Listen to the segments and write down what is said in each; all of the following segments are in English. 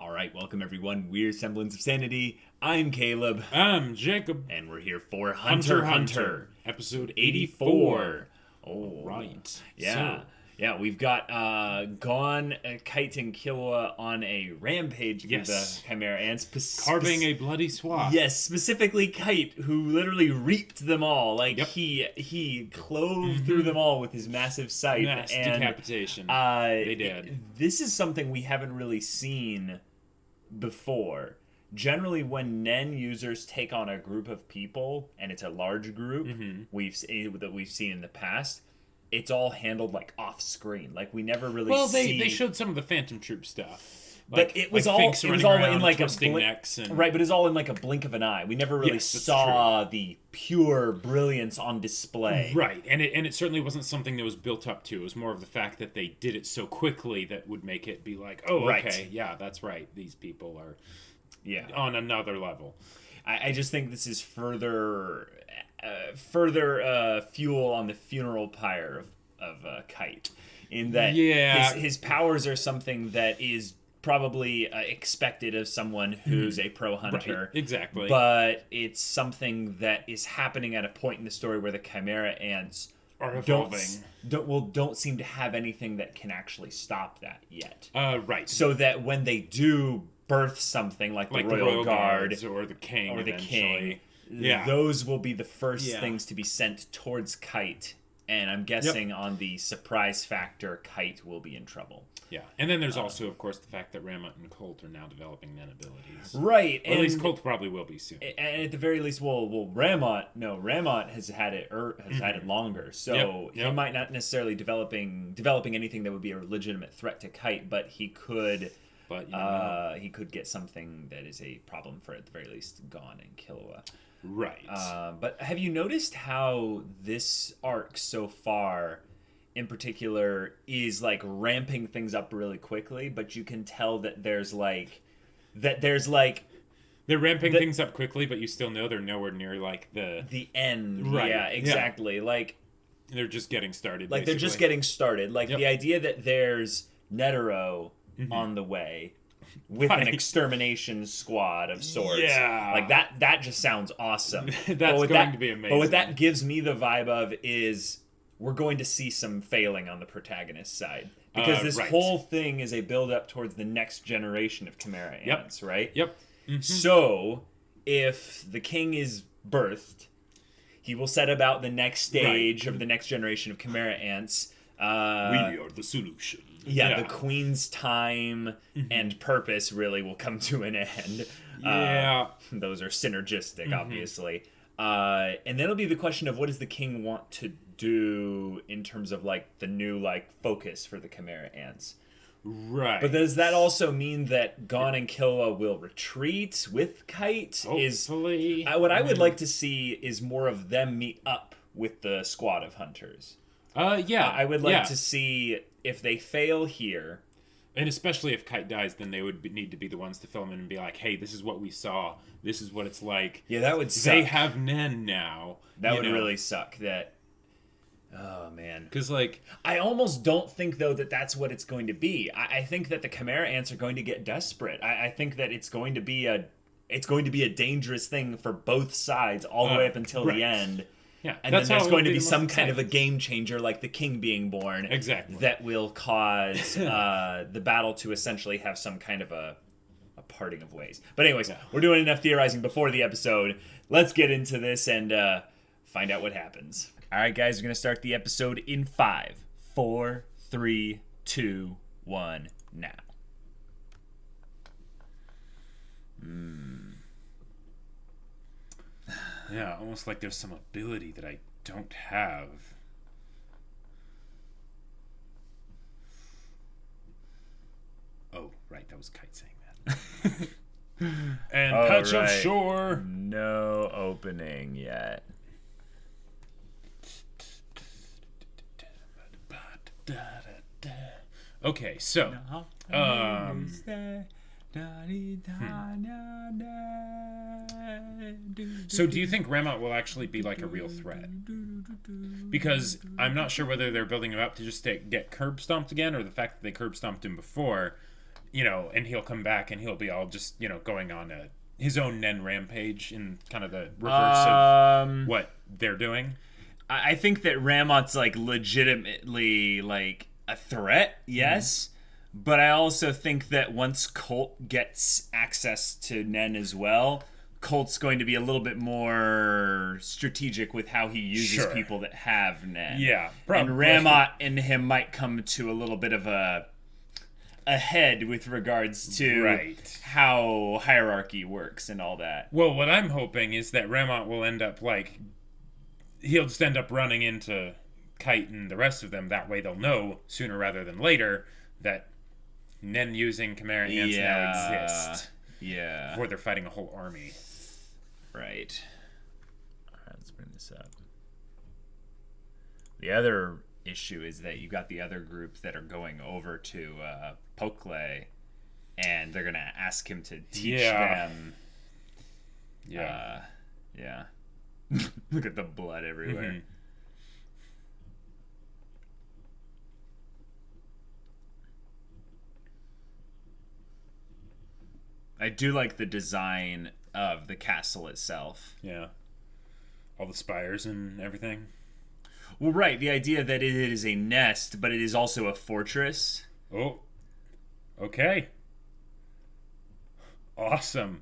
All right, welcome everyone. We're Semblance of Sanity. I'm Caleb. I'm Jacob. And we're here for Hunter. Episode 84. Oh, right. Yeah. Yeah, we've got Gon, Kite, and Killua on a rampage with the Chimera Ants. Carving a bloody swath. Yes, specifically Kite, who literally reaped them all. Like, he clove through them all with his massive scythe. Mass decapitation. They did. This is something we haven't really seen before. Generally, when Nen users take on a group of people, and it's a large group that we've seen in the past, it's all handled like off screen. Like we never really. Well, they showed some of the Phantom Troop stuff, like, but it was all in like a blink, necks and... right. But it's all in like a blink of an eye. We never really saw the pure brilliance on display. Right, and it certainly wasn't something that was built up to. It was more of the fact that they did it so quickly that would make it be like, oh, okay, yeah, that's right. These people are, on another level. I just think this is further fuel on the funeral pyre of Kite, in that his powers are something that is probably expected of someone who's a pro hunter. Right, exactly. But it's something that is happening at a point in the story where the Chimera Ants are evolving. Don't seem to have anything that can actually stop that yet. Right. So that when they do birth something like the Royal Guard or the King those will be the first things to be sent towards Kite, and I'm guessing on the surprise factor, Kite will be in trouble. Yeah, and then there's also, of course, the fact that Ramot and Colt are now developing Nen abilities. Right, or at least Colt probably will be soon. And at the very least, Ramot has had it had it longer, so he might not necessarily developing anything that would be a legitimate threat to Kite, but he could. But he could get something that is a problem for, at the very least, Gon and Killua. Right. But have you noticed how this arc so far, in particular, is like ramping things up really quickly? But you can tell that there's they're ramping things up quickly, but you still know they're nowhere near like the end. Right. Yeah, exactly. Yeah. Like they're just getting started. Like basically. They're just getting started. Like the idea that there's Netero on the way with an extermination squad of sorts. Yeah. Like that just sounds awesome. That's going to be amazing. But what that gives me the vibe of is we're going to see some failing on the protagonist side. Because this whole thing is a build up towards the next generation of Chimera Ants, right? Yep. Mm-hmm. So if the king is birthed, he will set about the next stage of the next generation of Chimera Ants. We are the solution. Yeah, the queen's time and purpose really will come to an end. Those are synergistic, obviously. And then it'll be the question of what does the king want to do in terms of like the new like focus for the Chimera Ants. Right. But does that also mean that Gon and Killua will retreat with Kite? Hopefully. What I would like to see is more of them meet up with the squad of hunters. I would like to see if they fail here. And especially if Kite dies, then they would need to be the ones to film in and be like, hey, this is what we saw. This is what it's like. Yeah, that would suck. They have Nen now. That would really suck. Oh, man. Because, like... I almost don't think, though, that that's what it's going to be. I think that the Chimera Ants are going to get desperate. I think that it's going to be a dangerous thing for both sides all the way up until the end. Yeah, and then there's going to be some kind of a game changer, like the king being born. Exactly. That will cause the battle to essentially have some kind of a parting of ways. But anyways, we're doing enough theorizing before the episode. Let's get into this and find out what happens. All right, guys, we're going to start the episode in 5, 4, 3, 2, 1, now. Yeah, almost like there's some ability that I don't have. Oh, right, that was Kite saying that. And patch of shore. No opening yet. Okay, so So do you think Ramot will actually be like a real threat? Because I'm not sure whether they're building him up to just get curb stomped again, or the fact that they curb stomped him before and he'll come back and he'll be all just, going on his own Nen rampage in kind of the reverse of what they're doing. I think that Ramot's like legitimately like a threat, yes. But I also think that once Colt gets access to Nen as well, Colt's going to be a little bit more strategic with how he uses people that have Nen. Yeah, probably. And Ramot and him might come to a little bit of a head with regards to how hierarchy works and all that. Well, what I'm hoping is that Ramot will end up he'll just end up running into Kite and the rest of them. That way they'll know sooner rather than later that Nen using Chimera ants now exist. Yeah. Before they're fighting a whole army. Right. Alright, let's bring this up. The other issue is that you got the other group that are going over to Pokkled, and they're gonna ask him to teach them. Yeah. Look at the blood everywhere. Mm-hmm. I do like the design of the castle itself. Yeah. All the spires and everything. Well, right. The idea that it is a nest, but it is also a fortress. Oh. Okay. Awesome.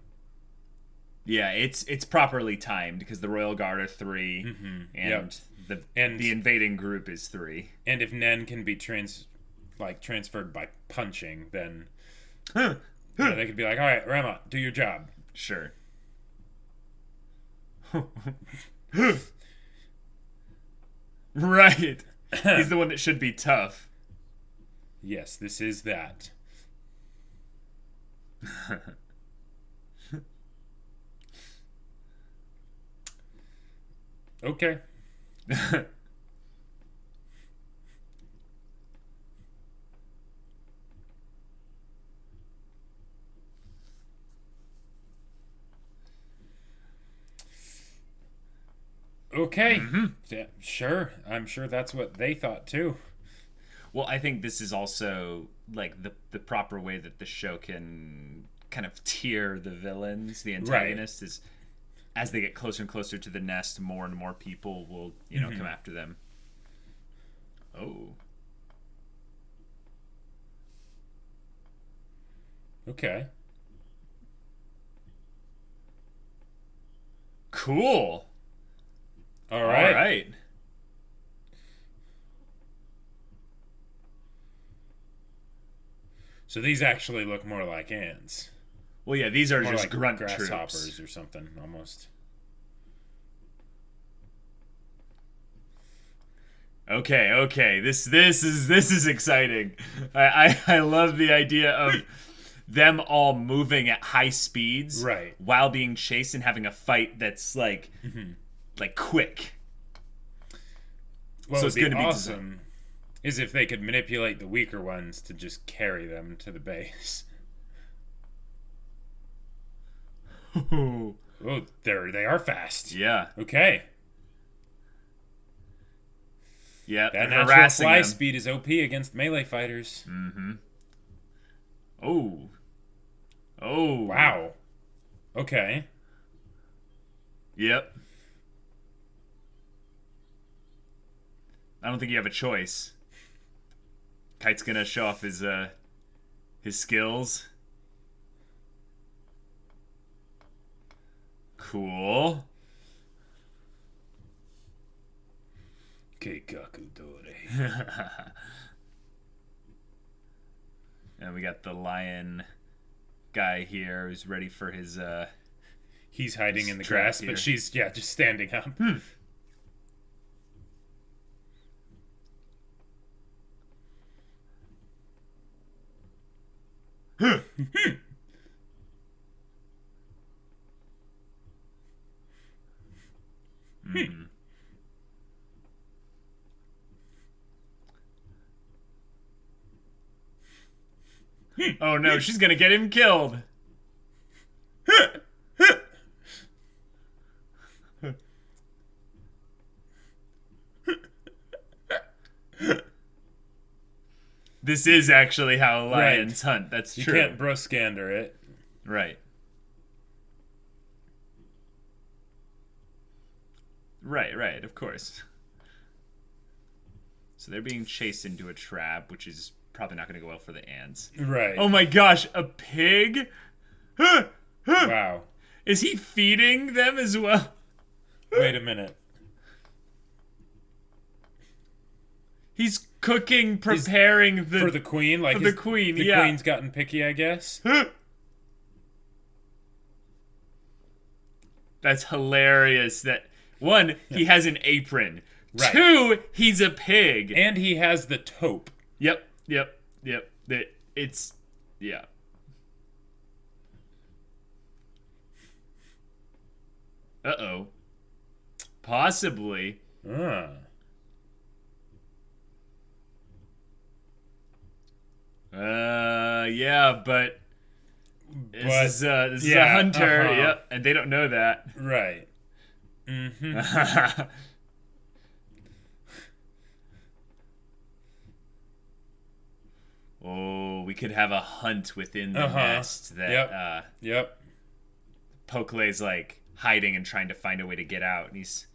Yeah, it's properly timed because the Royal Guard are 3, and the invading group is 3. And if Nen can be transferred by punching, then they could be like, all right, Ramot, do your job. Sure. Right. He's the one that should be tough. Yes, this is that. Okay. Okay. Yeah, sure. I'm sure that's what they thought too. Well, I think this is also like the proper way that the show can kind of tier the villains, the antagonists, is as they get closer and closer to the nest, more and more people will, come after them. Oh. Okay. Cool. All right. So these actually look more like ants. Well, yeah, these are more just like grunt grasshoppers troops or something, almost. Okay. This is exciting. I love the idea of them all moving at high speeds, right, while being chased and having a fight that's like quick. Well, so it's going to be awesome. Is if they could manipulate the weaker ones to just carry them to the base. Oh, they are fast. Yeah. Okay. Yeah, that natural fly speed is OP against melee fighters. Oh. Wow. Okay. Yep. I don't think you have a choice. Kite's gonna show off his skills. Cool. And we got the lion guy here who's ready for his he's hiding in the grass, but she's just standing up. Oh no, she's gonna get him killed. This is actually how lions hunt. That's true. You can't broscander it. Right. Right, of course. So they're being chased into a trap, which is probably not going to go well for the ants. Right. Oh my gosh, a pig? Wow. Is he feeding them as well? Wait a minute. He's cooking, preparing For the queen? Like for the queen, the queen's gotten picky, I guess? That's hilarious. That one, he has an apron. Right. Two, he's a pig. And he has the taupe. Yep. It's yeah. Uh-oh. Possibly. Yeah, but this is a hunter, yep, and they don't know that. Right. Mm-hmm. Oh, we could have a hunt within the nest that Yep. Pokkled's like hiding and trying to find a way to get out, and he's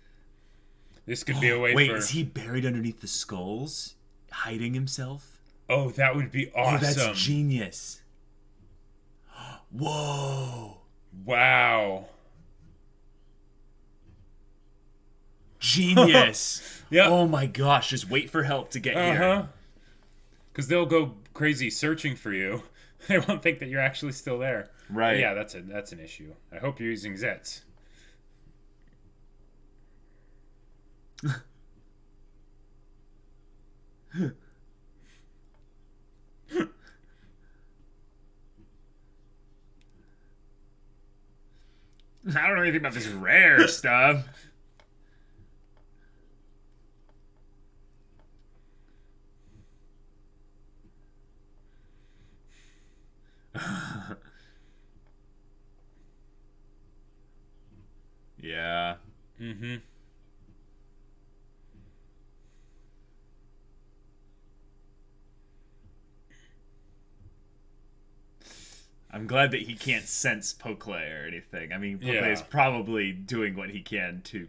This could be a way wait, for... is he buried underneath the skulls? Hiding himself? Oh, that would be awesome. Oh, that's genius. Whoa. Wow. Genius. Yep. Oh my gosh, just wait for help to get here. Because they'll go crazy searching for you. They won't think that you're actually still there. Right. But yeah, that's an issue. I hope you're using Zets. I don't know anything about this rare stuff. Yeah. Mm-hmm. I'm glad that he can't sense Pokkled or anything. I mean, Pokkled is probably doing what he can to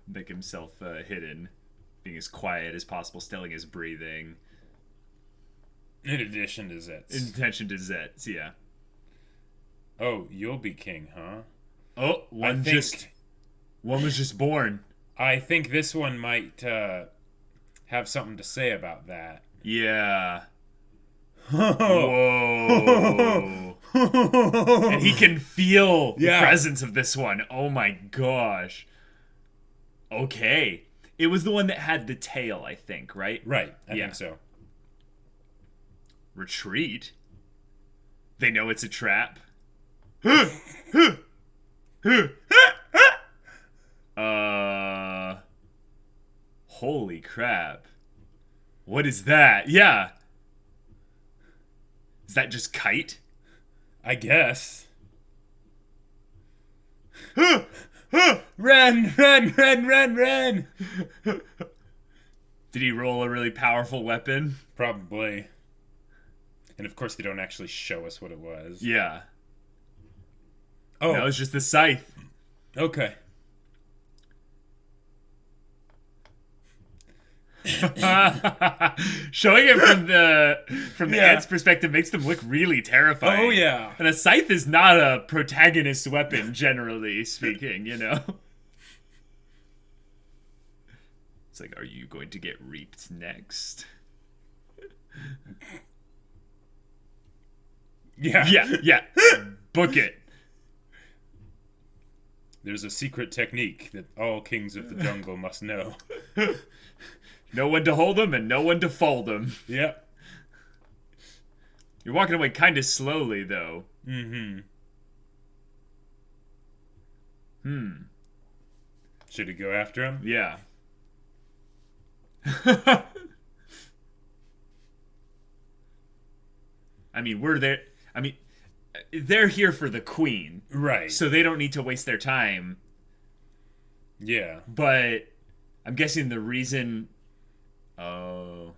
make himself hidden, being as quiet as possible, stilling his breathing. In addition to Zets. In addition to Zets, yeah. Oh, you'll be king, huh? Oh, one was just born. I think this one might have something to say about that. Yeah. Whoa. And he can feel the presence of this one. Oh my gosh. Okay. It was the one that had the tail, I think, right? Right. I think so. Retreat? They know it's a trap? Holy crap. What is that? Yeah. Is that just Kite? I guess. Run! Did he roll a really powerful weapon? Probably. And of course they don't actually show us what it was. Yeah. Oh. No, it's just the scythe. Okay. Showing it from the ant's perspective makes them look really terrifying. Oh yeah. And a scythe is not a protagonist weapon, generally speaking, you know? It's like, are you going to get reaped next? Yeah. Book it. There's a secret technique that all kings of the jungle must know. Know when to hold them and know when to fold them. Yep. You're walking away kind of slowly, though. Mm-hmm. Should he go after him? Yeah. I mean, they're here for the queen. Right. So they don't need to waste their time. Yeah. But I'm guessing the reason... Oh.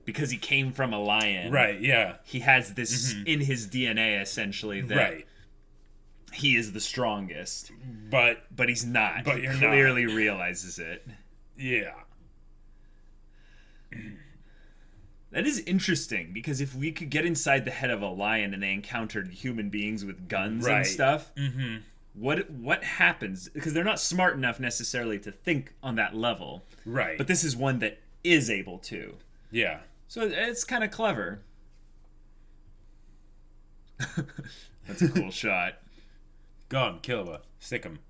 because he came from a lion. Right, yeah. He has this in his DNA, essentially, that he is the strongest. But he's not. But he you're clearly not. realizes it. Yeah. That is interesting, because if we could get inside the head of a lion and they encountered human beings with guns and stuff, what happens? Because they're not smart enough necessarily to think on that level. Right. But this is one that is able to. Yeah. So it's kind of clever. That's a cool shot. Go on, kill him. Stick him.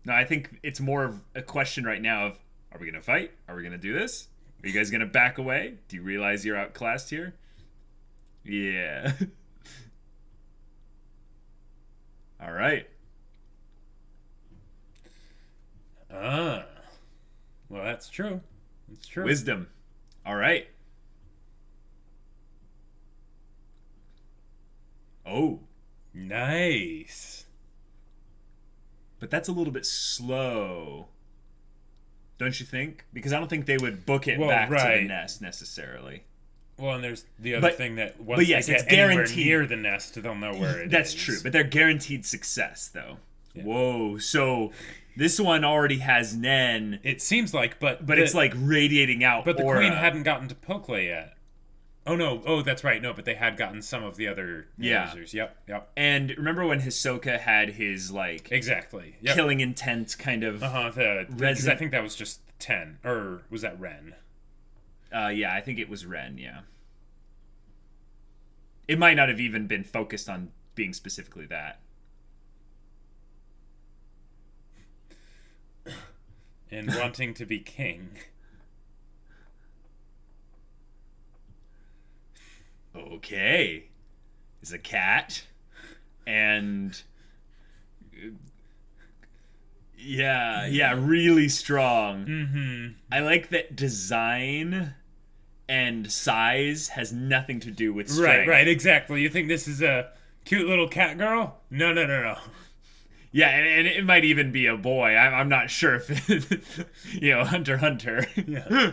No, I think it's more of a question right now of, are we going to fight? Are we going to do this? Are you guys going to back away? Do you realize you're outclassed here? Yeah. All right. Well, that's true. That's true. Wisdom. All right. Oh. Nice. But that's a little bit slow. Don't you think? Because I don't think they would book it back to the nest necessarily. Well, and there's the other thing that once but yes, they get it's guaranteed. anywhere near the nest, they'll know where it is. That's true, but they're guaranteed success, though. Yeah. Whoa, so this one already has Nen. It seems like, but it's like radiating out But the aura. queen hadn't gotten to Pokkled yet. Oh, no. Oh, that's right. No, but they had gotten some of the other users. Yep. And remember when Hisoka had his, like... Exactly. Killing intent kind of... Because I think that was just 10. Or was that Ren? Yeah, I think it was Ren, yeah. It might not have even been focused on being specifically that. And wanting to be king. Okay. Is a cat. And... Yeah, really strong. Mm-hmm. I like that design and size has nothing to do with strength. Right, exactly. You think this is a cute little cat girl? No. Yeah, and it might even be a boy. I'm not sure if it, Hunter. Yeah.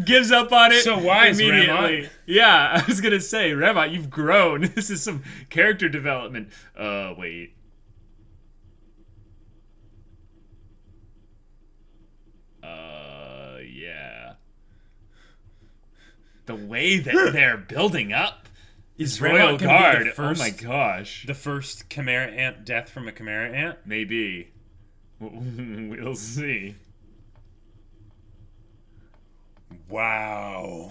Gives up on it. So wise, immediately. Remont. Yeah, I was gonna say, Remont, you've grown. This is some character development. Wait. Yeah. The way that they're building up is Royal Guard. Oh my gosh. The first Chimera Ant death from a Chimera Ant? Maybe. We'll see. Wow.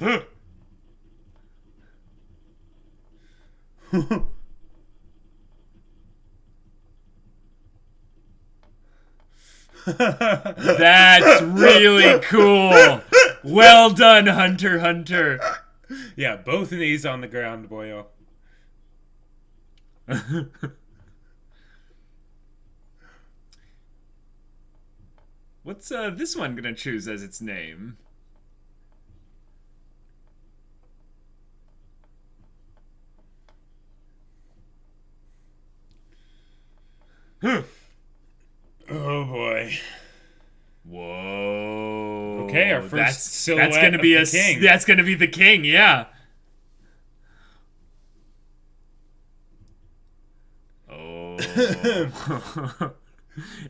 That's really cool. Well done, Hunter. Yeah, both knees on the ground, boyo. What's this one gonna choose as its name? Oh boy. Whoa. Okay, our first silhouette that's gonna be of the king. That's gonna be the king, yeah. Oh.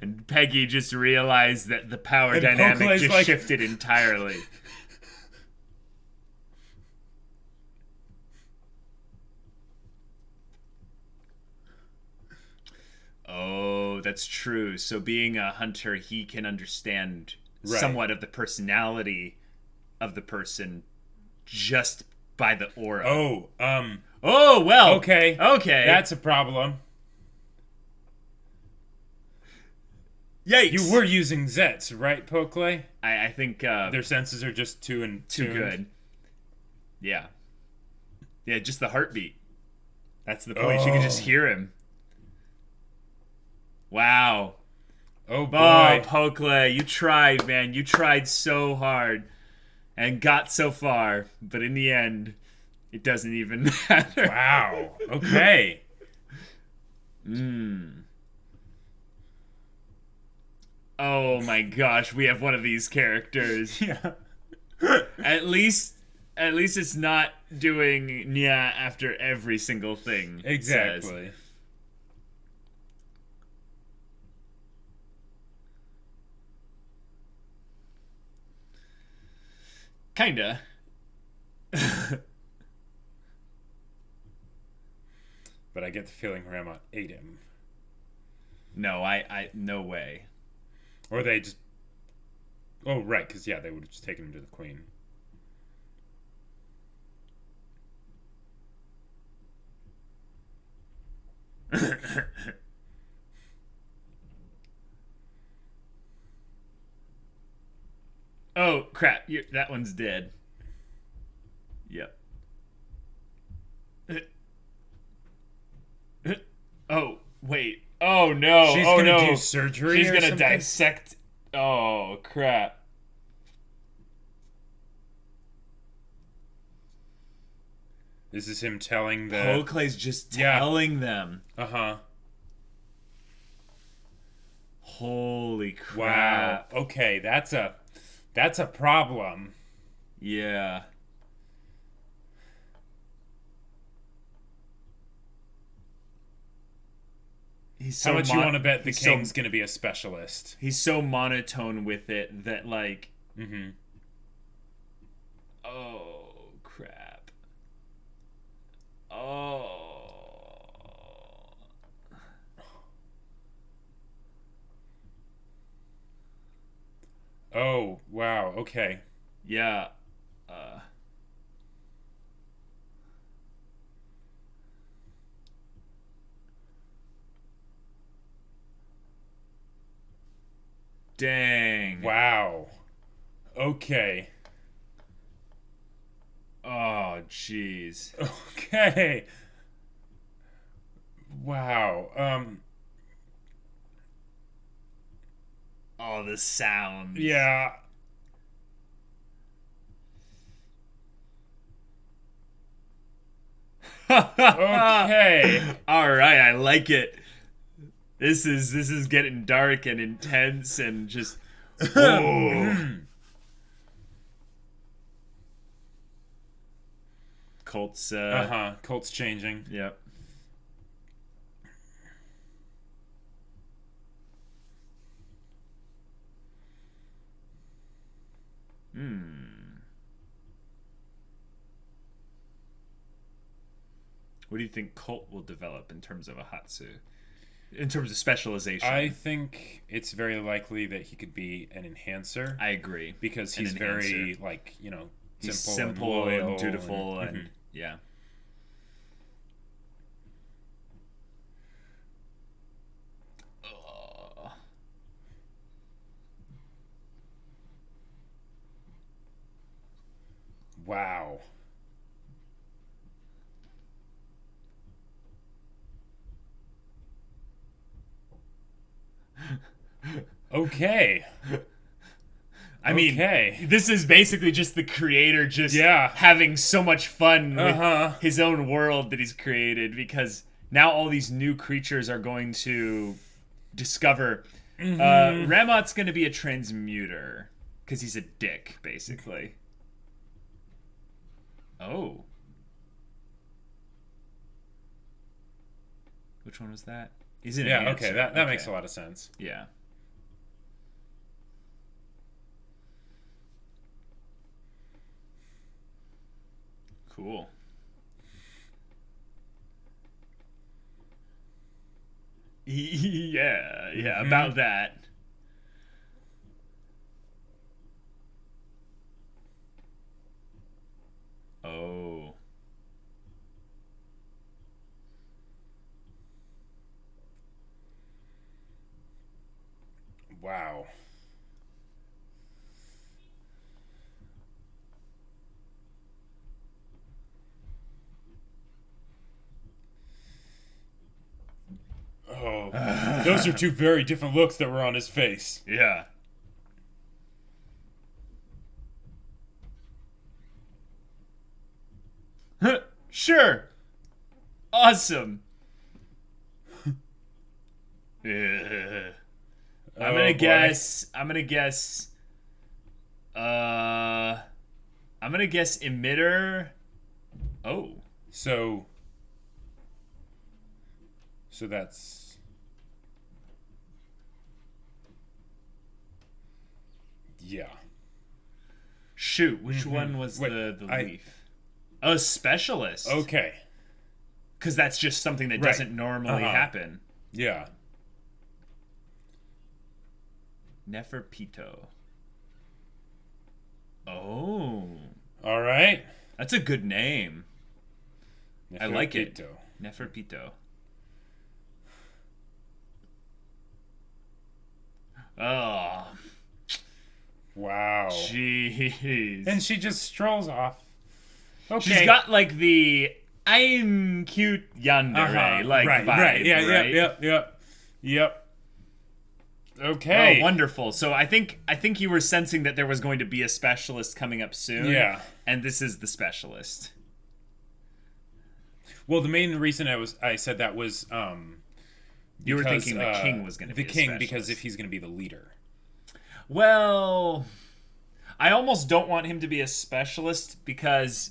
And Peggy just realized that the power dynamic just shifted entirely. Oh, that's true. So being a hunter, he can understand somewhat of the personality of the person just by the aura. Oh, well. Okay. That's a problem. Yikes. You were using Zets, right, Pokkled? I think their senses are just too good. Yeah. Yeah, just the heartbeat. That's the point. You can just hear him. Wow. Oh, boy. Oh, Pokkled, you tried, man. You tried so hard and got so far. But in the end, it doesn't even matter. Wow. Okay. Oh my gosh, we have one of these characters. Yeah. At least it's not doing nya after every single thing. it says. Exactly. Kinda. But I get the feeling Ramot ate him. No, I no way. Or they just... Oh, right, because, yeah, they would have just taken him to the queen. Oh crap! That one's dead. Yep. Oh wait. Oh no. She's oh gonna no. do surgery. She's or gonna something? dissect. Oh crap. This is him telling the... Pokkled's just Yeah. telling them. Uh-huh. Holy Wow. crap. Okay, that's a problem. Yeah. He's so How much you want to bet the he's king's gonna be a specialist? He's so monotone with it that like. Mm-hmm. Oh crap. Oh. Oh, wow. Okay. Yeah. Dang. Wow. Okay. Oh, jeez. Okay. Wow. Oh, the sound. Yeah. Okay. All right, I like it. This is getting dark and intense and just whoa. Colt's Colt's changing. Yep. What do you think Colt will develop in terms of a Hatsu? In terms of specialization? I think it's very likely that he could be an enhancer. I agree. Because An he's very, enhancer. like, you know, He's simple and simple loyal and dutiful and yeah. Wow. Okay. I mean, this is basically just the creator just having so much fun with his own world that he's created, because now all these new creatures are going to discover. Ramot's going to be a transmuter because he's a dick, basically. Oh. Which one was that? He's an okay, enhancer. that makes a lot of sense. Yeah. Cool. Yeah, about that. Oh. Wow. Oh, those are two very different looks that were on his face. Yeah. Sure. Awesome. Yeah. I'm gonna guess. I'm gonna guess emitter. Oh. So that's... Yeah. Shoot, which one was the leaf? Oh, specialist. Okay. Because that's just something that doesn't normally happen. Yeah. Neferpitou. Oh. All right. That's a good name. I like it. Neferpitou. Neferpitou. Oh. Wow. Jeez. And she just strolls off. Okay. She's got like the I'm cute yandere like vibe, right. Yeah, yep. Okay. Oh, wonderful. So I think you were sensing that there was going to be a specialist coming up soon. Yeah. And this is the specialist. Well, the main reason I said that was you were thinking the king was going to be the king, because if he's going to be the leader. Well, I almost don't want him to be a specialist because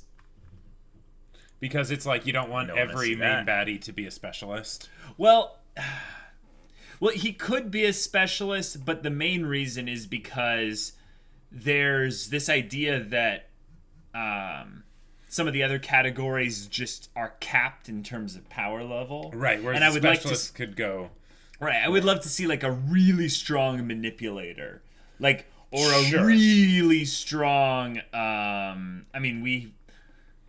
it's like you don't want every main baddie to be a specialist. Well, he could be a specialist, but the main reason is because there's this idea that some of the other categories just are capped in terms of power level. Right, whereas and I would specialists could go... Right, I would love to see like a really strong manipulator. Like, or a Sure. really strong, I mean,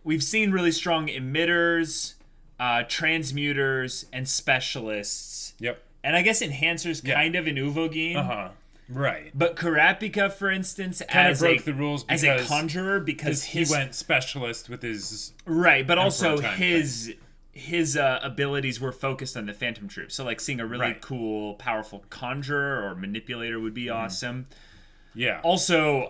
we've seen really strong emitters, transmuters, and specialists. Yep. And I guess enhancers kind of in Uvogin. Right. But Karapika, for instance, kind of broke the rules as a conjurer because he went specialist with his... Right, but also his abilities were focused on the Phantom Troop. So like seeing a really cool, powerful conjurer or manipulator would be awesome. Yeah. Also,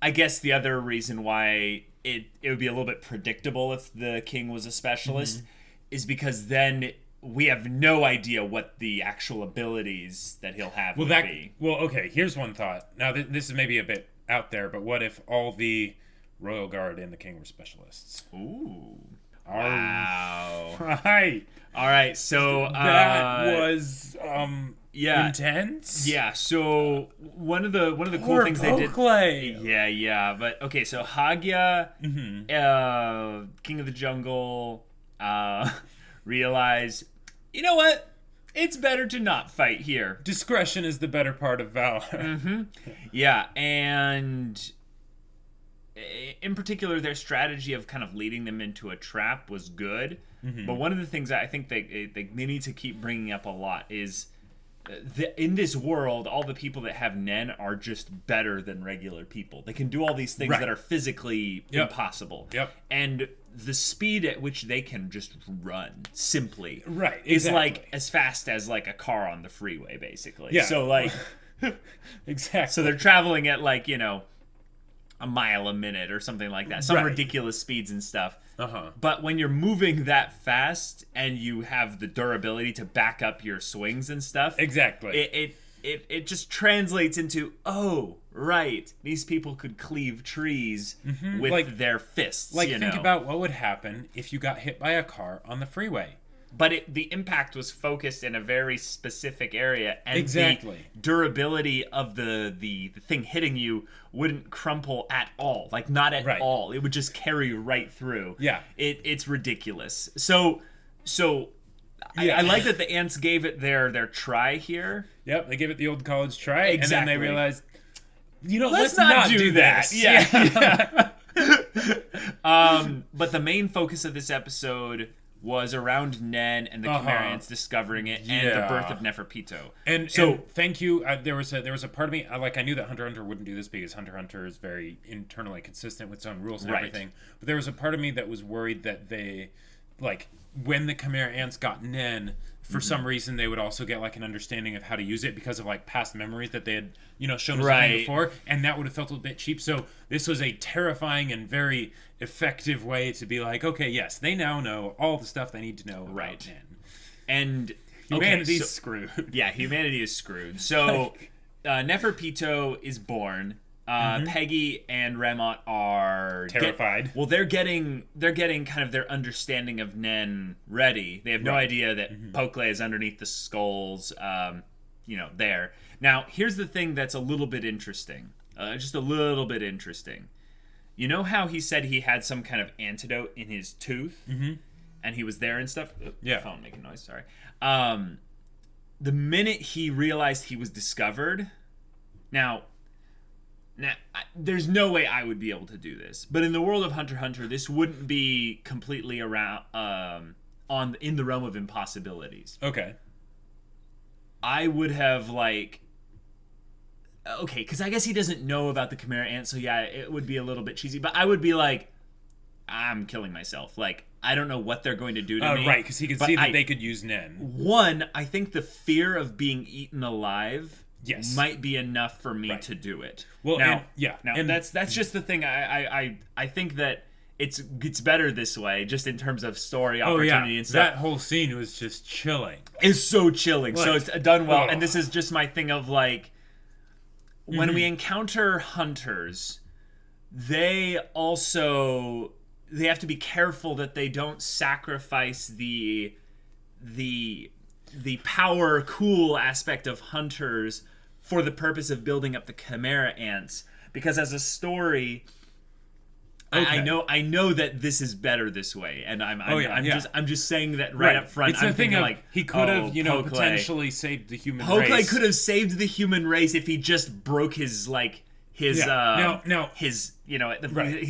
I guess the other reason why it would be a little bit predictable if the king was a specialist is because then we have no idea what the actual abilities that he'll have would be. Well, okay, here's one thought. Now, this is maybe a bit out there, but what if all the Royal Guard and the king were specialists? Ooh. Wow. Right. All right, so... that was... intense. Yeah. So one of the cool things they did. Pokkled. Yeah. But okay, so Hagya, King of the Jungle, realize, you know what? It's better to not fight here. Discretion is the better part of valor. Yeah, and in particular, their strategy of kind of leading them into a trap was good. But one of the things that I think they need to keep bringing up a lot is. In this world, all the people that have Nen are just better than regular people. They can do all these things that are physically impossible. Yep. And the speed at which they can just run simply is like as fast as like a car on the freeway, basically. Yeah. So like exactly. So they're traveling at like, a mile a minute or something like that. Some ridiculous speeds and stuff. But when you're moving that fast and you have the durability to back up your swings and stuff, exactly, it just translates into these people could cleave trees with their fists. Like think about what would happen if you got hit by a car on the freeway. But the impact was focused in a very specific area, and the durability of the thing hitting you wouldn't crumple at all. Like, not at all. It would just carry right through. Yeah. It's ridiculous. So I like that the ants gave it their try here. Yep, they gave it the old college try, and then they realized, let's not do that. This. Yeah. But the main focus of this episode was around Nen and the Chimerians discovering it and the birth of Neferpitou. And thank you. There was a part of me, I knew that HunterxHunter wouldn't do this because HunterxHunter is very internally consistent with its own rules and everything. But there was a part of me that was worried that they, when the Chimera ants got Nen, for some reason they would also get an understanding of how to use it because of past memories that they had shown us before, and that would have felt a bit cheap. So this was a terrifying and very effective way to be okay, yes, they now know all the stuff they need to know about Nen. And Humanity's screwed. Yeah, humanity is screwed. So Neferpitou is born. Peggy and Remont are terrified. They're getting kind of their understanding of Nen ready. They have no idea that Pokkled is underneath the skulls. There. Now, here's the thing that's a little bit interesting. Just a little bit interesting. You know how he said he had some kind of antidote in his tooth, and he was there and stuff. Phone making noise. Sorry. The minute he realized he was discovered, now, there's no way I would be able to do this. But in the world of Hunter x Hunter, this wouldn't be completely around in the realm of impossibilities. Okay. I would have because I guess he doesn't know about the Chimera Ant, so yeah, it would be a little bit cheesy. But I would be like, I'm killing myself. I don't know what they're going to do to me. Right, because he could see that they could use Nen. One, I think the fear of being eaten alive might be enough for me to do it. Well, and that's just the thing. I think that it's better this way, just in terms of story opportunity and stuff. That whole scene was just chilling. It's so chilling. So it's done well. And this is just my thing of when we encounter hunters, they have to be careful that they don't sacrifice the power cool aspect of hunters for the purpose of building up the Chimera Ants, because as a story, I know that this is better this way, and I'm just saying that right up front. It's the thing of he could have potentially saved the human race. Pokkled could have saved the human race if he just broke his his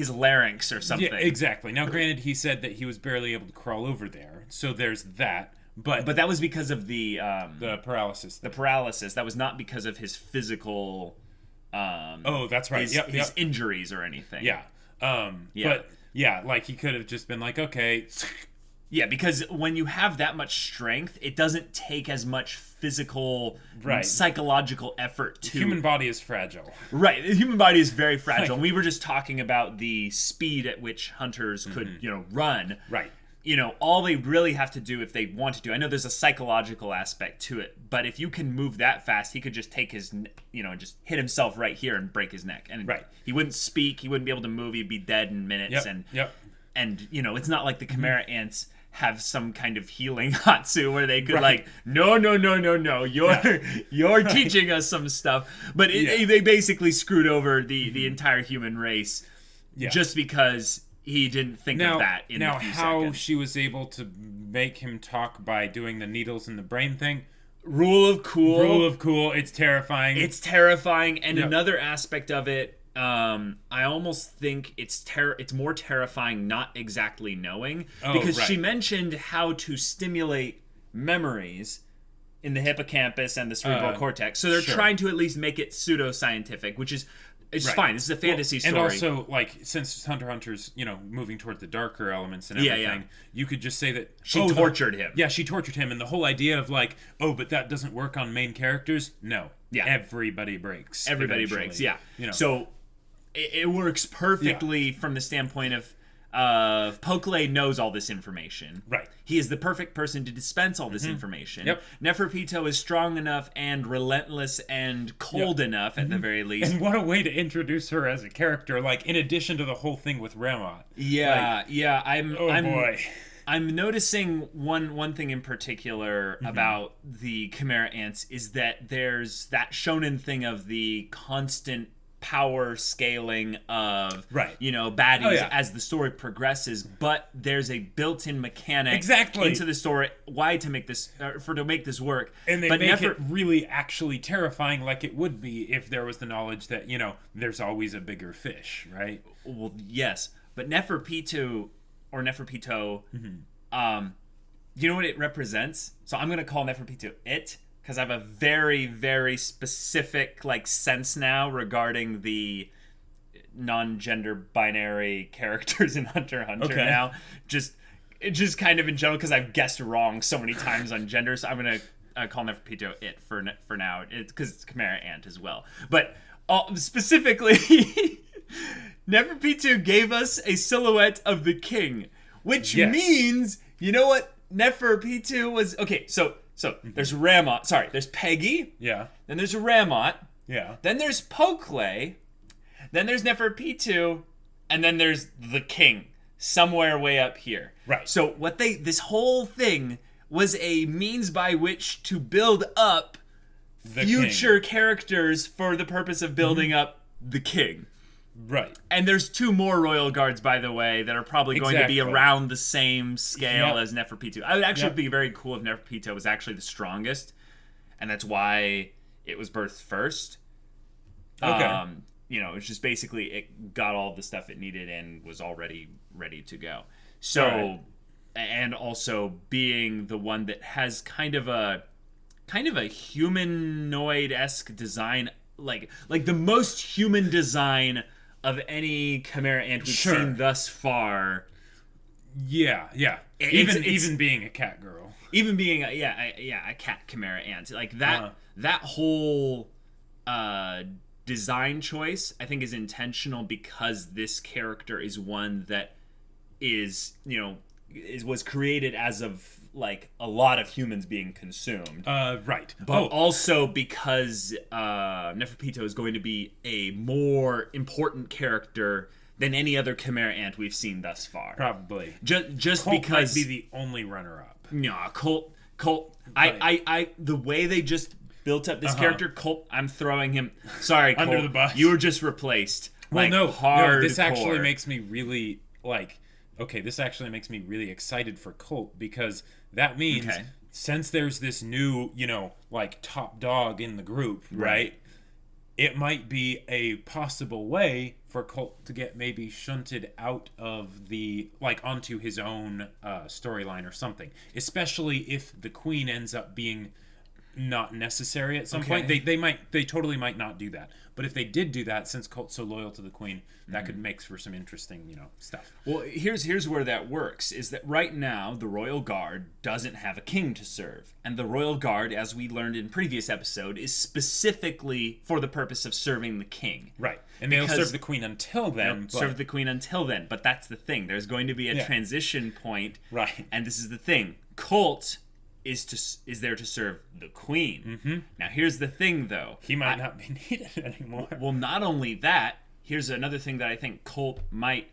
larynx or something. Yeah, exactly. Now, granted, he said that he was barely able to crawl over there, so there's that. But that was because of the paralysis. The paralysis. That was not because of his physical. That's right. His injuries or anything. Yeah. But he could have just been okay. Yeah, because when you have that much strength, it doesn't take as much physical, psychological effort to... The human body is fragile. Right, the human body is very fragile. And we were just talking about the speed at which hunters could, run. Right. All they really have to do if they want to do... I know there's a psychological aspect to it, but if you can move that fast, he could just take his, just hit himself right here and break his neck. And he wouldn't speak, he wouldn't be able to move, he'd be dead in minutes. And it's not like the Chimera Ants have some kind of healing hatsu where they could no, you're teaching us some stuff. But they basically screwed over the entire human race just because he didn't think of that in a few how seconds. She was able to make him talk by doing the needles in the brain thing. Rule of cool. It's terrifying. And another aspect of it, I almost think it's more terrifying not exactly knowing, because she mentioned how to stimulate memories in the hippocampus and the cerebral cortex. So they're trying to at least make it pseudoscientific, which is fine. This is a fantasy story. And also, since Hunter x Hunter's, moving toward the darker elements and everything, you could just say that... She tortured him. Yeah, she tortured him. And the whole idea of but that doesn't work on main characters? No. Yeah. Everybody breaks. Yeah. So it works perfectly from the standpoint of Pokkled knows all this information. Right. He is the perfect person to dispense all this information. Yep. Neferpitou is strong enough and relentless and cold enough at the very least. And what a way to introduce her as a character, in addition to the whole thing with Remont. I'm noticing one thing in particular about the Chimera Ants is that there's that shonen thing of the constant power scaling of baddies as the story progresses, but there's a built-in mechanic into the story to make this work, and they make it really actually terrifying, like it would be if there was the knowledge that there's always a bigger fish, right? Well, yes, but Neferpitou, you know what it represents? So I'm gonna call Neferpitou it, because I have a very, very specific sense now regarding the non-gender binary characters in Hunter x Hunter now. Just kind of in general, because I've guessed wrong so many times on gender. So I'm gonna call Neferpitou it for now. Because it's Chimera Ant as well. But specifically, Neferpitou gave us a silhouette of the king, which means, you know what? Neferpitou was... Okay, so So there's Ramot. Sorry, there's Peggy. Yeah. Then there's Ramot. Yeah. Then there's Pokkled. Then there's Neferpitou. And then there's the king. Somewhere way up here. Right. So this whole thing was a means by which to build up The future king. characters for the purpose of building up the king. Right. And there's 2 more royal guards, by the way, that are probably going to be around the same scale as Neferpitou. I would actually be very cool if Neferpitou was actually the strongest, and that's why it was birthed first. Okay. It's just basically it got all the stuff it needed and was already ready to go. So, Right. and also being the one that has kind of a humanoid-esque design, like the most human design of any chimera ant we've seen thus far. Yeah. Even being a cat girl. Even being a cat chimera ant, like that that whole design choice I think is intentional, because this character is one that was created as of like a lot of humans being consumed. Right. But also because Neferpitou is going to be a more important character than any other chimera ant we've seen thus far. Probably. Just Colt because might be the only runner-up. Nah, Colt. I the way they just built up this character, Colt. I'm throwing him. Sorry, Colt. Under the bus. You were just replaced. Well, like, no. This hardcore. actually makes me really this actually makes me really excited for Colt, because that means since there's this new, top dog in the group, right? It might be a possible way for Colt to get maybe shunted out of the, onto his own storyline or something. Especially if the queen ends up being not necessary at some point. They totally might not do that. But if they did do that, since Colt's so loyal to the queen, that could make for some interesting, stuff. Well, here's where that works, is that right now the Royal Guard doesn't have a king to serve. And the Royal Guard, as we learned in previous episode, is specifically for the purpose of serving the king. Right. And they'll serve the queen until then. Serve the queen until then. But that's the thing. There's going to be a transition point. Right. And this is the thing. Colt is there to serve the queen. Mm-hmm. Now, here's the thing, though. He might not be needed anymore. Well, not only that, here's another thing that I think Colt might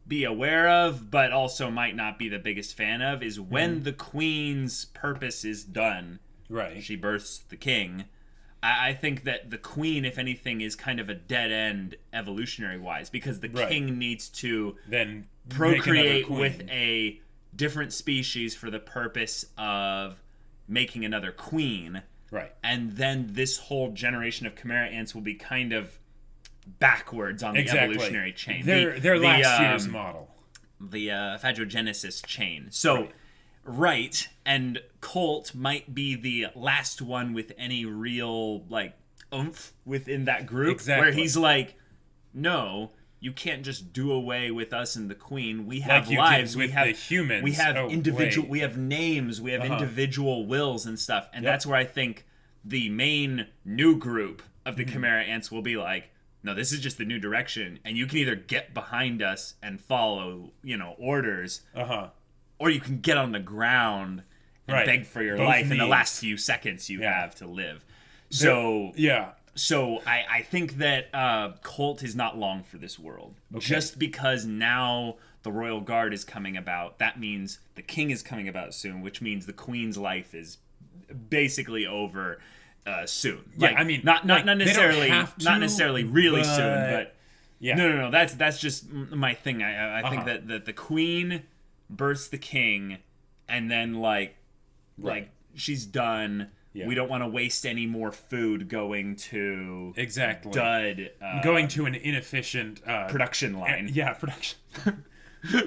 be aware of, but also might not be the biggest fan of, is when the queen's purpose is done, right? She births the king. I think that the queen, if anything, is kind of a dead end evolutionary-wise, because the king needs to then procreate with a different species for the purpose of making another queen. Right. And then this whole generation of chimera ants will be kind of backwards on the evolutionary chain. Their last year's model. The phagogenesis chain. So, right, and Colt might be the last one with any real, oomph within that group. Exactly. Where he's like, no, you can't just do away with us and the queen. We have lives. We have the humans. We have individual. We have names. We have individual wills and stuff. And that's where I think the main new group of the chimera ants will be like, no, this is just the new direction, and you can either get behind us and follow, orders, or you can get on the ground and beg for your life in the last few seconds you have to live. So So I think that Colt is not long for this world. Okay. Just because now the Royal Guard is coming about, that means the king is coming about soon, which means the queen's life is basically over soon. Yeah, not necessarily really soon, but no. That's just my thing. I think that the queen births the king, and then she's done. Yeah. We don't want to waste any more food going to dud. Going to an inefficient production line. Production.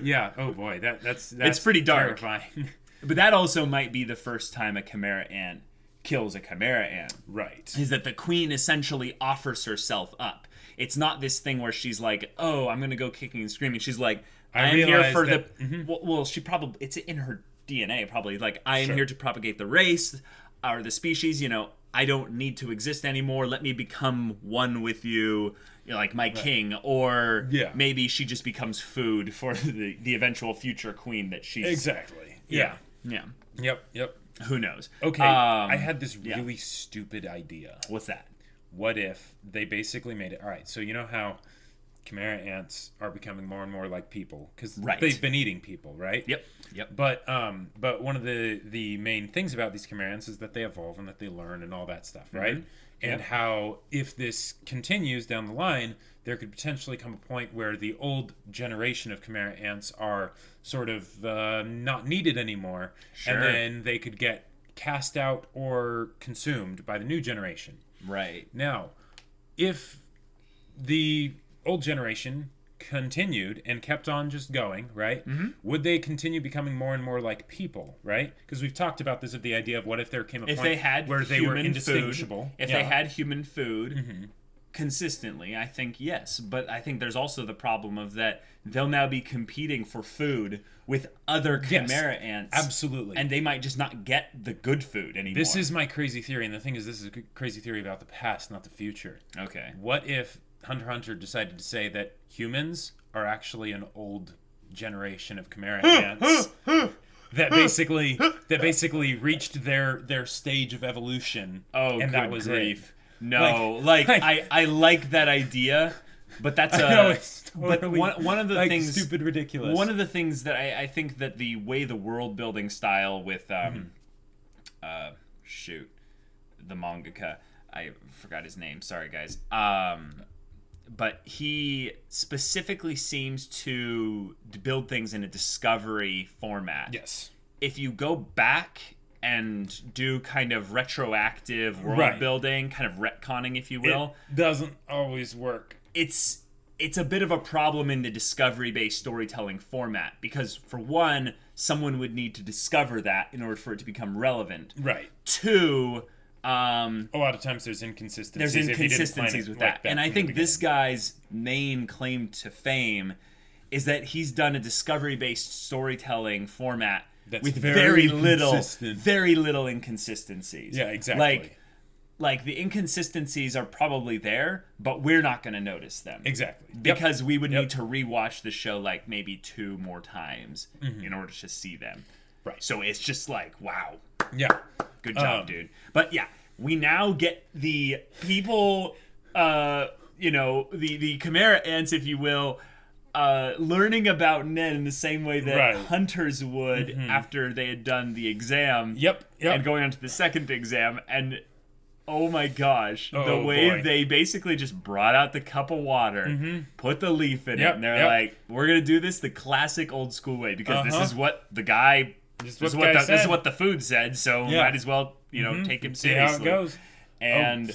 Yeah. Oh boy, that's it's pretty dark. Terrifying. But that also might be the first time a chimera ant kills a chimera ant. Right. Is that the queen essentially offers herself up. It's not this thing where she's like, oh, I'm going to go kicking and screaming. She's like, I'm here for well, she probably, it's in her DNA probably. Like, I am here to propagate the race or the species. I don't need to exist anymore. Let me become one with you, like my king. Or maybe she just becomes food for the eventual future queen that she's... Exactly. Yeah. Yep. Who knows? Okay, I had this really stupid idea. What's that? What if they basically made it... All right, so you know how chimera ants are becoming more and more like people? Because they've been eating people, right? Yep. But one of the main things about these chimera ants is that they evolve and that they learn and all that stuff, right? And how if this continues down the line, there could potentially come a point where the old generation of chimera ants are sort of not needed anymore, and then they could get cast out or consumed by the new generation. Right. Now, if the old generation continued and kept on just going, right? Would they continue becoming more and more like people, right? Because we've talked about this of the idea of what if there came a point where they were indistinguishable. If they had human food consistently, I think yes. But I think there's also the problem of that they'll now be competing for food with other chimera ants. Absolutely. And they might just not get the good food anymore. This is my crazy theory, and the thing is, this is a crazy theory about the past, not the future. Okay. What if HunterxHunter decided to say that humans are actually an old generation of chimera ants that basically reached their stage of evolution? Oh, and that was grief. it. No, I like that idea, but that's totally, but one of the things stupid ridiculous. One of the things that I think that the way the world building style with the mangaka, I forgot his name. Sorry, guys. But he specifically seems to build things in a discovery format. Yes. If you go back and do kind of retroactive world building, kind of retconning, if you will, it doesn't always work. It's a bit of a problem in the discovery-based storytelling format because, for one, someone would need to discover that in order for it to become relevant. Right. Two, a lot of times there's inconsistencies. There's inconsistencies with that. And I think this guy's main claim to fame is that he's done a discovery-based storytelling format that's with very little inconsistencies. Yeah, exactly. Like the inconsistencies are probably there, but we're not going to notice them. Exactly. Because we would need to rewatch the show like maybe 2 more times in order to see them. Right. So it's just like, wow. Yeah. Good job, dude. But yeah, we now get the people, the chimera ants, if you will, learning about Ned in the same way that hunters would after they had done the exam. Yep. And going on to the second exam. And oh my gosh, the way they basically just brought out the cup of water, put the leaf in it, and they're like, we're going to do this the classic old school way because this is what the guy... This is what the food said, so might as well, take him seriously. See how it goes. And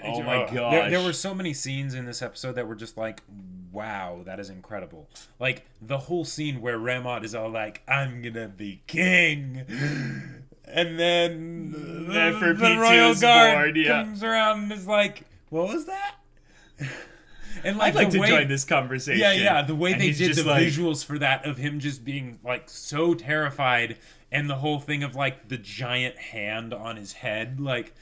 oh my gosh, there were so many scenes in this episode that were just like, wow, that is incredible. Like the whole scene where Redmond is all like, "I'm gonna be king," and then the royal guard comes around and is like, "What was that?" And I'd like to join this conversation. Yeah, the way they did the visuals for that of him just being like so terrified, and the whole thing of like the giant hand on his head, like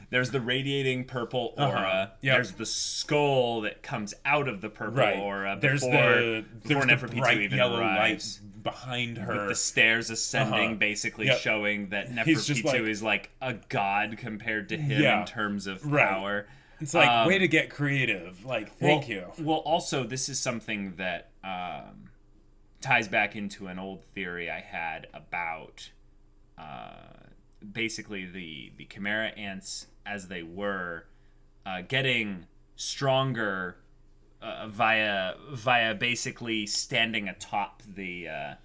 there's the radiating purple aura. There's the skull that comes out of the purple aura. There's the Neferpitou even yellow arrives. Light behind her, with the stairs ascending, basically showing that Neferpitou is like a god compared to him in terms of power. It's like, way to get creative. Like, thank you. Well, also, this is something that ties back into an old theory I had about basically the chimera ants as they were getting stronger via basically standing atop the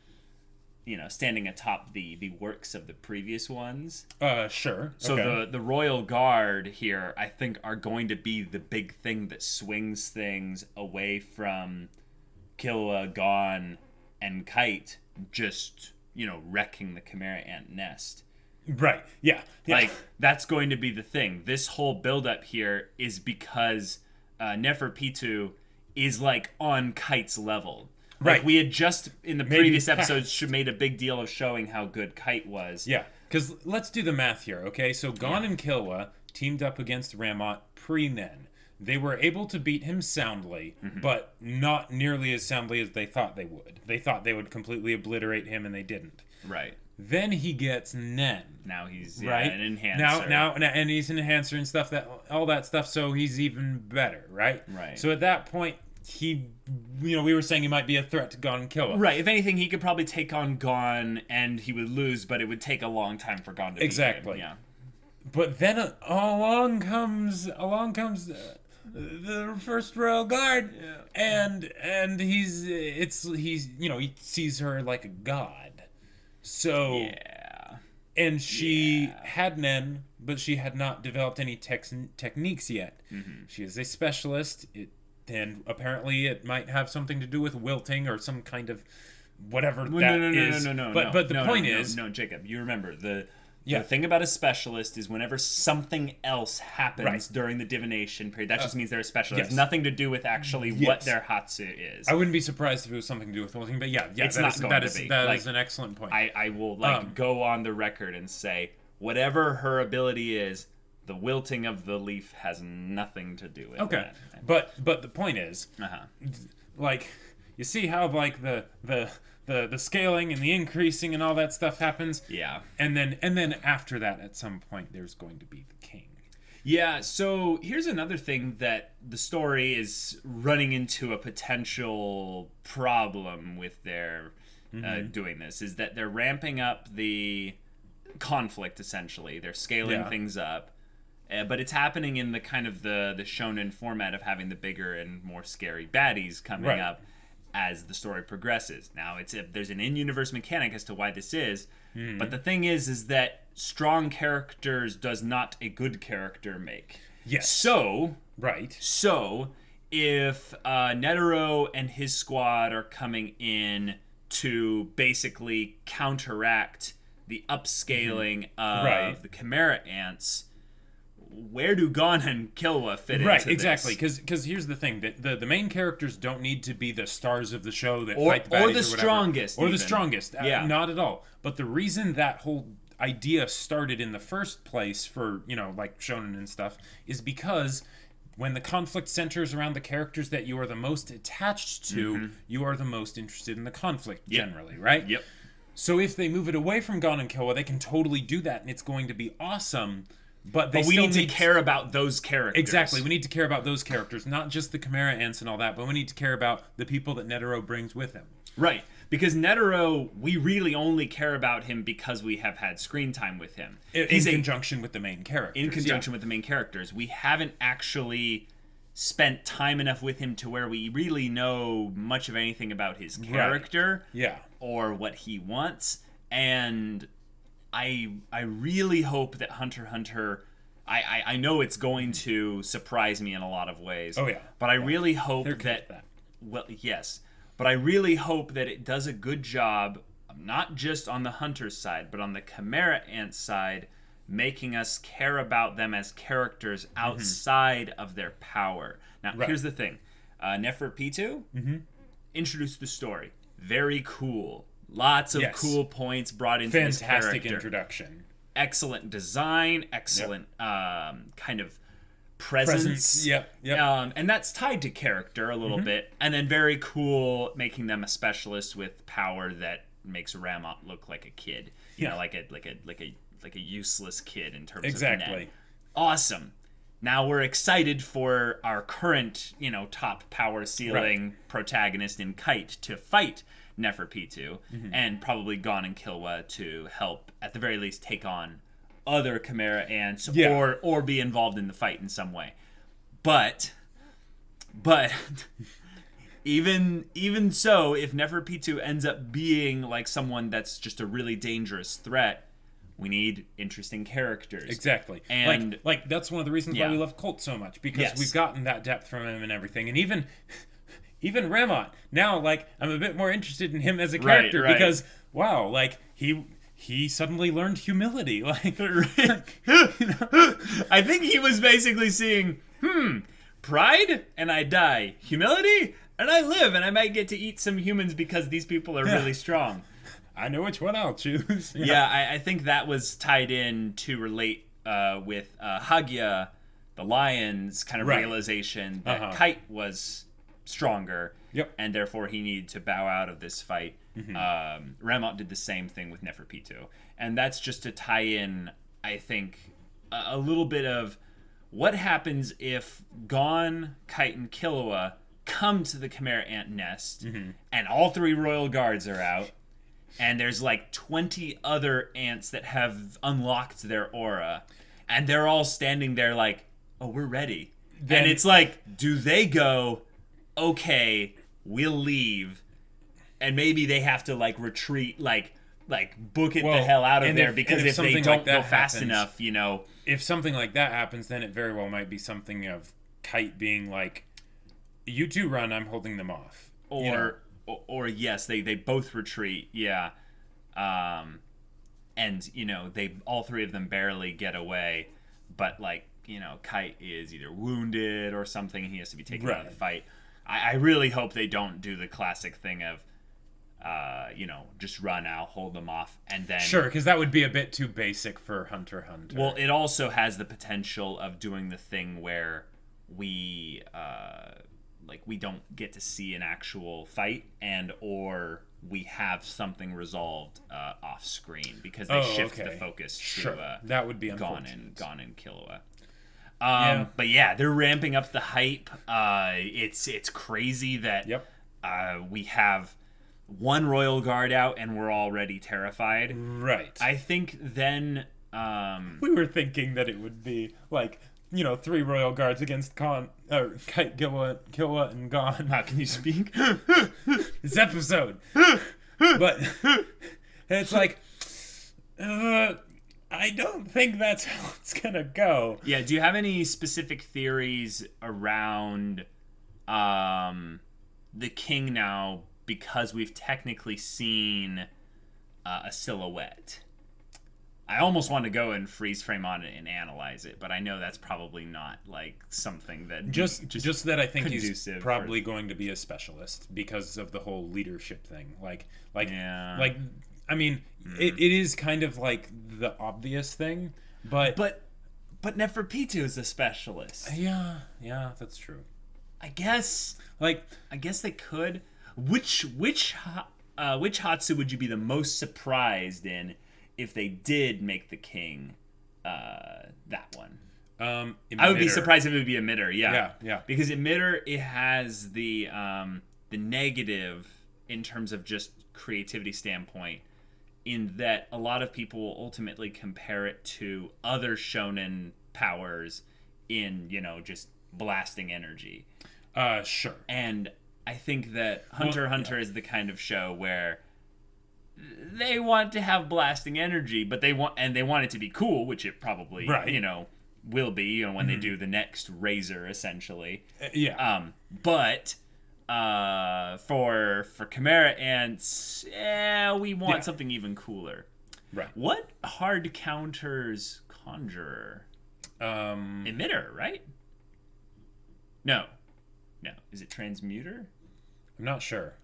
works of the previous ones. Sure. So the Royal Guard here, I think, are going to be the big thing that swings things away from Killua, Gon, and Kite just, wrecking the chimera ant nest. Right. Yeah. Like, that's going to be the thing. This whole buildup here is because Neferpitou is, like, on Kite's level. Like, we had just, in the previous episodes, made a big deal of showing how good Kite was. Yeah, because let's do the math here, okay? So Gon and Killua teamed up against Redmond pre-Nen. They were able to beat him soundly, but not nearly as soundly as they thought they would. They thought they would completely obliterate him, and they didn't. Right. Then he gets Nen. Now he's Right? an enhancer. Now, and he's an enhancer and stuff, all that stuff, so he's even better, right? Right. So at that point, we were saying he might be a threat to Gon and Killua. Right. If anything, he could probably take on Gon and he would lose, but it would take a long time for Gon to beat him. Yeah. But then along comes the first Royal Guard, and he sees her like a god. So yeah. And she had Nen, but she had not developed any techniques yet. Mm-hmm. She is a specialist. And apparently it might have something to do with wilting or some kind of whatever is. No. But the point is... No, Jacob, you remember, the thing about a specialist is whenever something else happens during the divination period, that just means they're a specialist. It has nothing to do with actually what their Hatsu is. I wouldn't be surprised if it was something to do with wilting, but it's not going to be. That is an excellent point. I will go on the record and say, whatever her ability is, the wilting of the leaf has nothing to do with that. But the point is, like, you see how like the scaling and the increasing and all that stuff happens. Yeah. And then after that, at some point, there's going to be the king. Yeah. So here's another thing that the story is running into a potential problem with their doing this, is that they're ramping up the conflict. Essentially, they're scaling things up. But it's happening in the kind of the shonen format of having the bigger and more scary baddies coming up as the story progresses. Now, there's an in-universe mechanic as to why this is, but the thing is that strong characters does not a good character make. Yes. So, So, if Netero and his squad are coming in to basically counteract the upscaling of the Chimera Ants, where do Gon and Killua fit into this? Right, exactly. Because here's the thing: that the main characters don't need to be the stars of the show that fight the baddies or the strongest, or the strongest. Not at all. But the reason that whole idea started in the first place for like shonen and stuff is because when the conflict centers around the characters that you are the most attached to, you are the most interested in the conflict generally, right? Yep. So if they move it away from Gon and Killua, they can totally do that, and it's going to be awesome. But we need to care about those characters. Exactly. We need to care about those characters, not just the Chimera Ants and all that, but we need to care about the people that Netero brings with him. Right. Because Netero, we really only care about him because we have had screen time with him. In conjunction with the main characters. In conjunction with the main characters. We haven't actually spent time enough with him to where we really know much of anything about his character. Or what he wants. And I really hope that HunterxHunter... I know it's going to surprise me in a lot of ways. Oh, yeah. But I really hope that... Well, yes. But I really hope that it does a good job, not just on the Hunter side, but on the Chimera Ant side, making us care about them as characters outside of their power. Now, here's the thing. Neferpitou introduced the story. Very cool. Lots of cool points brought into this character. Fantastic introduction. Excellent design, excellent kind of presence. Yep. And that's tied to character a little bit. And then very cool making them a specialist with power that makes Ramot look like a kid. You know, like a useless kid in terms of Ned. Awesome. Now we're excited for our current, top power ceiling protagonist in Kite to fight Neferpitou, and probably Gon and Killua to help, at the very least, take on other Chimera Ants or be involved in the fight in some way. But even so, if Neferpitou ends up being like someone that's just a really dangerous threat, we need interesting characters. Exactly. And like that's one of the reasons why we love Colt so much, because we've gotten that depth from him and everything. And even Ramot, now, I'm a bit more interested in him as a character because, wow, he suddenly learned humility. I think he was basically seeing, pride, and I die. Humility, and I live, and I might get to eat some humans because these people are really strong. I know which one I'll choose. I think that was tied in to relate with Hagya, the lion's kind of realization that Kite was stronger, Yep. and therefore he needed to bow out of this fight. Redmond did the same thing with Neferpitou, and that's just to tie in, I think, a little bit of what happens if Gon, Kite, and Killua come to the Chimera Ant nest, and all 3 royal guards are out, and there's like 20 other ants that have unlocked their aura, and they're all standing there like, oh, we're ready. And it's like, do they go, okay, we'll leave, and maybe they have to like retreat, like book it the hell out of there, because if they don't go fast enough, you know. If something like that happens, then it very well might be something of Kite being like, you two run, I'm holding them off. Or yes, they both retreat, yeah. And, you know, all 3 of them barely get away, but like, you know, Kite is either wounded or something, and he has to be taken out of the fight. I really hope they don't do the classic thing of, you know, just run out, hold them off, and then... Sure, because that would be a bit too basic for HunterxHunter. Well, it also has the potential of doing the thing where we don't get to see an actual fight, and or we have something resolved off screen because they shift the focus to that would be Gon and Killua. But yeah, they're ramping up the hype. It's crazy that we have 1 royal guard out and we're already terrified. Right. I think then we were thinking that it would be like, you know, 3 royal guards against Kite, Killua, and Gon. How can you speak? This episode. But it's like, I don't think that's how it's gonna go. Yeah, do you have any specific theories around the king now, because we've technically seen a silhouette? I almost want to go and freeze frame on it and analyze it, but I know that's probably not like something that just that I think he's probably going to be a specialist because of the whole leadership thing. Like I mean, it is kind of like the obvious thing, but Neferpitou is a specialist. Yeah, that's true. I guess they could. Which Hatsu would you be the most surprised in if they did make the king that one? I would be surprised if it would be Emitter. Yeah. Because Emitter, it has the negative in terms of just creativity standpoint, in that a lot of people will ultimately compare it to other shonen powers in, you know, just blasting energy. Sure. And I think that HunterxHunter is the kind of show where they want to have blasting energy, but they want it to be cool, which it probably you know will be, you know, when they do the next Razor, essentially. But for Chimera Ants, we want something even cooler. Right. What hard counters Conjurer? Emitter, right? No. Is it Transmuter? I'm not sure.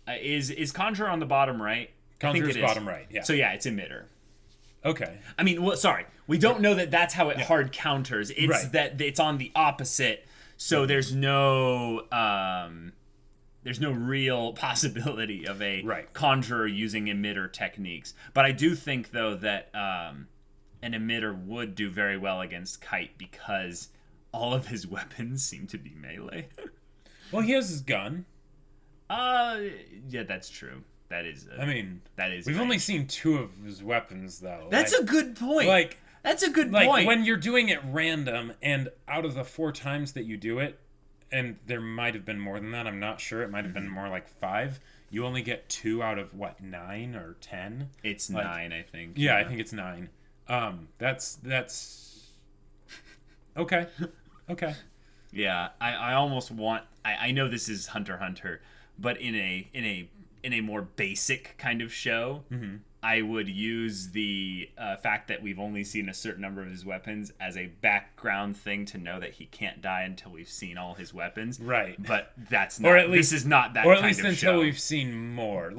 Is Conjurer on the bottom right? Conjurer's bottom right, yeah. So yeah, it's Emitter. Okay. I mean, well, sorry. We don't know that that's how it hard counters. It's that it's on the opposite, so there's no real possibility of a Conjurer using Emitter techniques. But I do think, though, that an Emitter would do very well against Kite because all of his weapons seem to be melee. Well, he has his gun. Yeah, that's true. That is. We've only seen 2 of his weapons, though. That's a good point. That's a good point. When you're doing it random, and out of the 4 times that you do it, and there might have been more than that, I'm not sure. It might have been more like 5. You only get 2 out of 9 or 10. It's 9, I think. Yeah, I think it's 9. That's okay. Okay. Yeah, I almost want. I know this is HunterxHunter, but in a more basic kind of show, I would use the fact that we've only seen a certain number of his weapons as a background thing to know that he can't die until we've seen all his weapons. Right. But that's not. Or at least, this is not that kind of show. Or at least until we've seen more.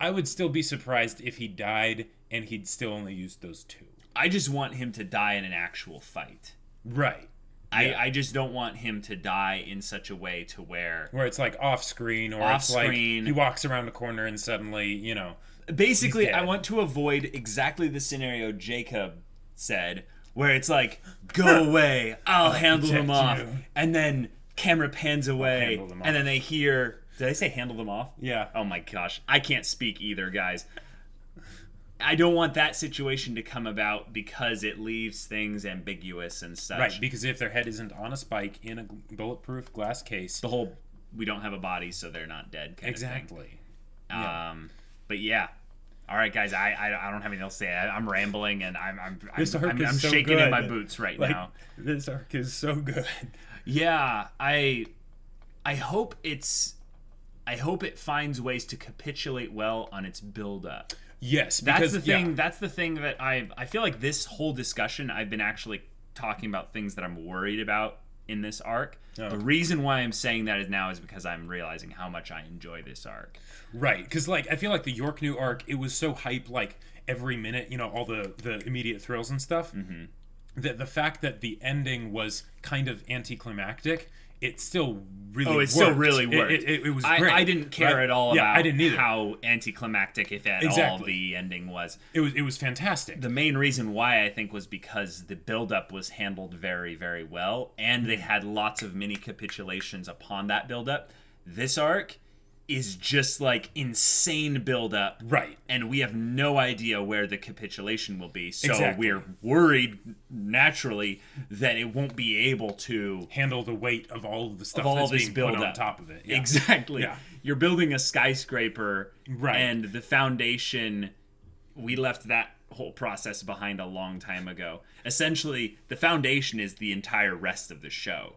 I would still be surprised if he died and he'd still only used those 2. I just want him to die in an actual fight. Right. I just don't want him to die in such a way to where it's like off screen, or it's like he walks around the corner and suddenly, you know, basically I want to avoid exactly the scenario Jacob said, where it's like, go away, I'll handle them off, and then camera pans away, and then they hear, did I say handle them off? Yeah. Oh my gosh, I can't speak either, guys. I don't want that situation to come about because it leaves things ambiguous and such. Right, because if their head isn't on a spike in a bulletproof glass case, the whole we don't have a body, so they're not dead kind of thing. Exactly. But yeah. All right, guys. I don't have anything else to say. I'm rambling and I'm so shaking good. in my boots right now. This arc is so good. Yeah, I hope it finds ways to capitulate well on its build up. Yes, that's the thing. Yeah. That's the thing that I feel like this whole discussion I've been actually talking about things that I'm worried about in this arc. Oh. The reason why I'm saying that is now is because I'm realizing how much I enjoy this arc. Right, because like I feel like the York New arc, it was so hype, like every minute, you know, all the immediate thrills and stuff. Mm-hmm. That the fact that the ending was kind of anticlimactic, it still really worked. Still really worked. It was great. I didn't care at all about I didn't either. How anticlimactic, if at all, the ending was. It was fantastic. The main reason why I think was because the build-up was handled very, very well, and they had lots of mini capitulations upon that build-up. This arc is just like insane build-up. Right. And we have no idea where the capitulation will be. So we're worried, naturally, that it won't be able to handle the weight of all of the stuff that's being put on top of it. Yeah. Exactly. Yeah. You're building a skyscraper, right? And the foundation, we left that whole process behind a long time ago. Essentially, the foundation is the entire rest of the show.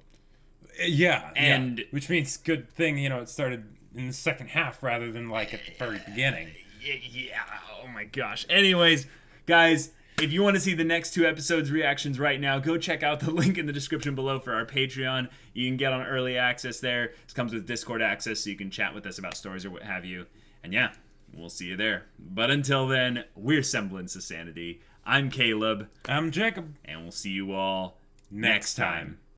Yeah. And which means good thing, you know, it started in the second half rather than like at the very beginning. Yeah. Oh my gosh. Anyways, guys, if you want to see the next 2 episodes reactions right now, go check out the link in the description below for our Patreon. You can get on early access there. This comes with Discord access, so you can chat with us about stories or what have you. And yeah, we'll see you there. But until then, we're Semblance of Sanity. I'm Caleb. I'm Jacob. And we'll see you all next time.